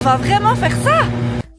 va vraiment faire ça?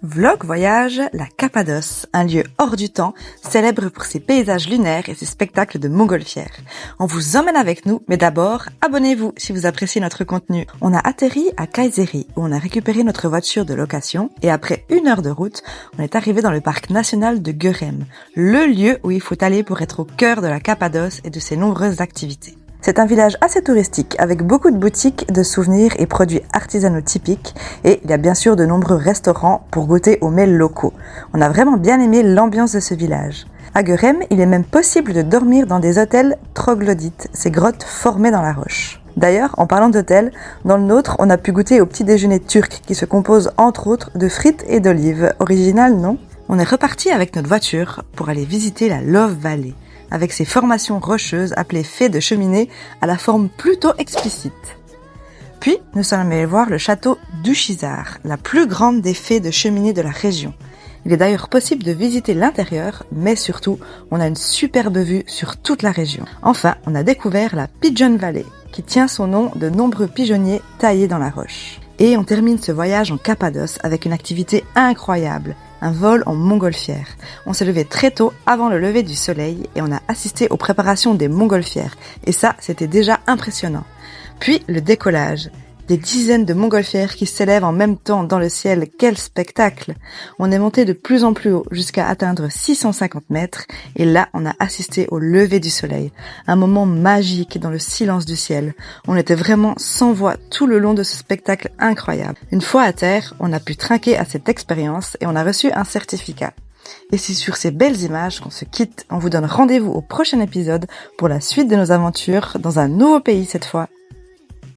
Vlog voyage, la Cappadoce, un lieu hors du temps, célèbre pour ses paysages lunaires et ses spectacles de montgolfière. On vous emmène avec nous, mais d'abord, abonnez-vous si vous appréciez notre contenu. On a atterri à Kayseri, où on a récupéré notre voiture de location, et après 1 heure de route, on est arrivé dans le parc national de Görem, le lieu où il faut aller pour être au cœur de la Cappadoce et de ses nombreuses activités. C'est un village assez touristique, avec beaucoup de boutiques, de souvenirs et produits artisanaux typiques, et il y a bien sûr de nombreux restaurants pour goûter aux mets locaux. On a vraiment bien aimé l'ambiance de ce village. À Görem, il est même possible de dormir dans des hôtels troglodytes, ces grottes formées dans la roche. D'ailleurs, en parlant d'hôtels, dans le nôtre, on a pu goûter au petit déjeuner turc qui se compose entre autres de frites et d'olives. Original, non? On est reparti avec notre voiture pour aller visiter la Love Valley, avec ses formations rocheuses appelées fées de cheminée à la forme plutôt explicite. Puis, nous sommes allés voir le château d'Ushizar, la plus grande des fées de cheminée de la région. Il est d'ailleurs possible de visiter l'intérieur, mais surtout, on a une superbe vue sur toute la région. Enfin, on a découvert la Pigeon Valley, qui tient son nom de nombreux pigeonniers taillés dans la roche. Et on termine ce voyage en Cappadoce avec une activité incroyable, un vol en montgolfière. On s'est levé très tôt avant le lever du soleil et on a assisté aux préparations des montgolfières. Et ça, c'était déjà impressionnant. Puis le décollage. Des dizaines de montgolfières qui s'élèvent en même temps dans le ciel. Quel spectacle! On est monté de plus en plus haut jusqu'à atteindre 650 mètres et là, on a assisté au lever du soleil. Un moment magique dans le silence du ciel. On était vraiment sans voix tout le long de ce spectacle incroyable. Une fois à terre, on a pu trinquer à cette expérience et on a reçu un certificat. Et c'est sur ces belles images qu'on se quitte. On vous donne rendez-vous au prochain épisode pour la suite de nos aventures dans un nouveau pays cette fois.